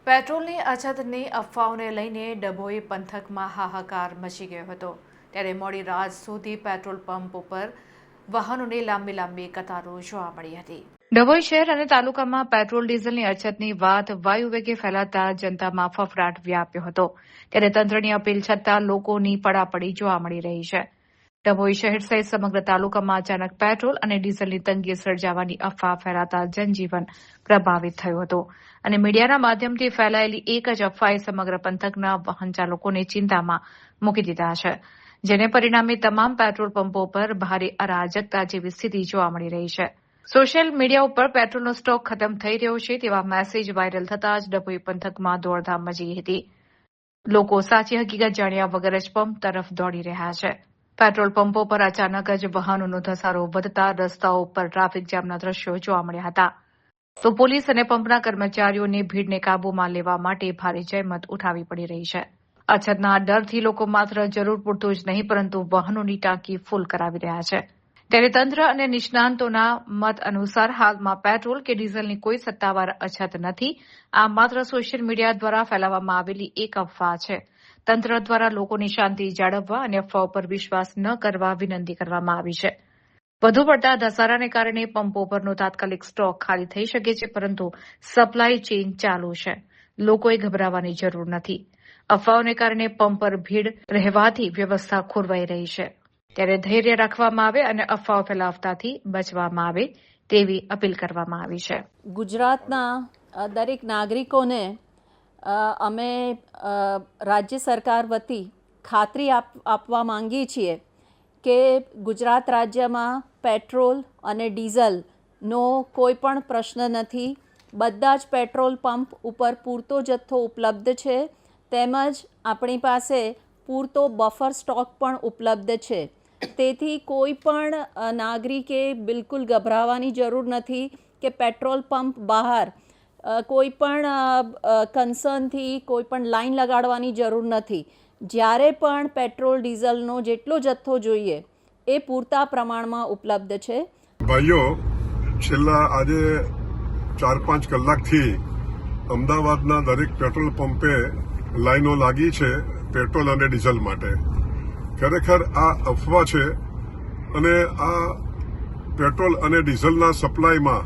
પેટ્રોલની અછતની અફવાઓને લઈને ડભોઈ પંથકમાં હાહાકાર મચી ગયો હતો। ત્યારે મોડી રાત સુધી પેટ્રોલ પંપ ઉપર વાહનોની લાંબી કતારો જોવા મળી હતી। ડભોઈ શહેર અને તાલુકામાં પેટ્રોલ ડીઝલની અછતની વાત વાયુવેગે ફેલાતા જનતામાં ફફડાટ વ્યાપ્યો હતો। ત્યારે તંત્રની અપીલ છતાં લોકોની પડાપડી જોવા મળી રહી છે। ડભોઈ શહેર સહિત સમગ્ર તાલુકામાં અચાનક પેટ્રોલ અને ડીઝલની તંગી સર્જાવાની અફવા ફેલાતા જનજીવન પ્રભાવિત થયું હતું અને મીડિયાના માધ્યમથી ફેલાયેલી એક જ અફવાએ સમગ્ર પંથકના વાહન ચાલકોને ચિંતામાં મૂકી દીધા છે, જેને પરિણામે તમામ પેટ્રોલ પંપો પર ભારે અરાજકતા જેવી સ્થિતિ જોવા મળી રહી છે। સોશિયલ મીડિયા ઉપર પેટ્રોલનો સ્ટોક ખતમ થઈ રહ્યો છે તેવા મેસેજ વાયરલ થતાં જ ડભોઈ પંથકમાં દોડધામ મચી હતી। લોકો સાચી હકીકત જાણ્યા વગર જ પંપ તરફ દોડી રહ્યા છે। પેટ્રોલ પંપો પર અચાનક જ વાહનોનો ધસારો વધતા રસ્તાઓ પર ટ્રાફિક જામના દ્રશ્યો જોવા મળ્યા હતા। તો પોલીસ અને પંપના કર્મચારીઓને ભીડને કાબૂમાં લેવા માટે ભારે જહેમત ઉઠાવવી પડી રહી છે। અછતના ડરથી લોકો માત્ર જરૂર પૂરતું જ નહીં પરંતુ વાહનોની ટાંકી ફૂલ કરાવી રહ્યા છે। ત્યારે તંત્ર અને નિષ્ણાંતોના મત અનુસાર હાલમાં પેટ્રોલ કે ડીઝલની કોઈ સત્તાવાર અછત નથી। આ માત્ર સોશિયલ મીડિયા દ્વારા ફેલાવવામાં આવેલી એક અફવા છે। તંત્ર દ્વારા લોકોની શાંતિ જાળવવા અને અફવાઓ પર વિશ્વાસ ન કરવા વિનંતી કરવામાં આવી છે। વધુ પડતા ધસારાને કારણે પંપો પરનો તાત્કાલિક સ્ટોક ખાલી થઈ શકે છે, પરંતુ સપ્લાય ચેઇન ચાલુ છે। લોકોએ ગભરાવાની જરૂર નથી। અફવાઓને કારણે પંપ પર ભીડ રહેવાથી વ્યવસ્થા ખોરવાઈ રહી છે। ત્યારે ધૈર્ય રાખવામાં આવે અને અફવાઓ ફેલાવવાથી બચવામાં આવે તેવી અપીલ કરવામાં આવી છે। ગુજરાતના દરેક નાગરિકોને અમે રાજ્ય સરકાર વતી ખાતરી આપવા માંગીએ છીએ કે ગુજરાત રાજ્યમાં પેટ્રોલ અને ડીઝલનો કોઈ પણ પ્રશ્ન નથી। બધા જ પેટ્રોલ પંપ ઉપર પૂરતો જથ્થો ઉપલબ્ધ છે, તેમજ આપણી પાસે પૂરતો બફર સ્ટોક પણ ઉપલબ્ધ છે। તેથી કોઈ પણ નાગરિકે બિલકુલ ગભરાવાની જરૂર નથી કે પેટ્રોલ પંપ બહાર કોઈ પણ કન્સર્નથી કોઈ પણ લાઈન લગાડવાની જરૂર નથી। જ્યારે પણ પેટ્રોલ ડીઝલનો જેટલો જથ્થો જોઈએ એ પૂરતા પ્રમાણમાં ઉપલબ્ધ છે। ભાઈઓ, છેલ્લા આજે 4-5 કલાકથી અમદાવાદના દરેક પેટ્રોલ પંપે લાઈનો લાગી છે પેટ્રોલ અને ડીઝલ માટે। ખરેખર આ અફવા છે અને આ પેટ્રોલ અને ડીઝલના સપ્લાયમાં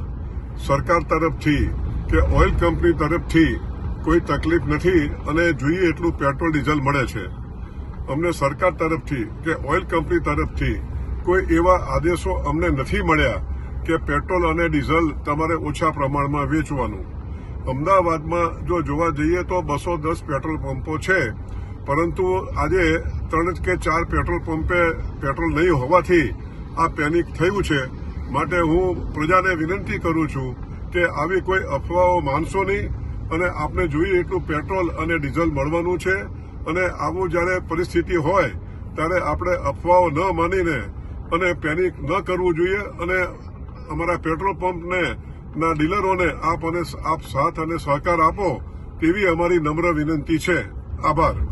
સરકાર તરફથી કે ઓઇલ કંપની તરફથી કોઈ તકલીફ નથી અને જોઈએ એટલું પેટ્રોલ ડીઝલ મળે છે। અમને સરકાર તરફથી કે ઓઇલ કંપની તરફથી કોઈ એવા આદેશો અમને નથી મળ્યા કે પેટ્રોલ અને ડીઝલ તમારે ઓછા પ્રમાણમાં વેચવાનું। અમદાવાદમાં જો જોવા જઈએ તો 210 પેટ્રોલ પંપો છે, પરંતુ આજે 3 કે 4 પેટ્રોલ પંપે પેટ્રોલ નહીં હોવાથી આ પેનિક થયું છે। માટે હું પ્રજાને વિનંતી કરું છું કે આવી કોઈ અફવાઓ માનશો નહીં અને આપને જોઈએ એટલું પેટ્રોલ અને ડીઝલ મળવાનું છે અને આવું જ્યારે પરિસ્થિતિ હોય ત્યારે આપણે અફવાઓ ન માનીને અને પેનિક ન કરવું જોઈએ અને અમારા પેટ્રોલ પંપને ના ડીલરોને આપ સાથ અને સહકાર આપો તેવી અમારી નમ્ર વિનંતી છે। આભાર।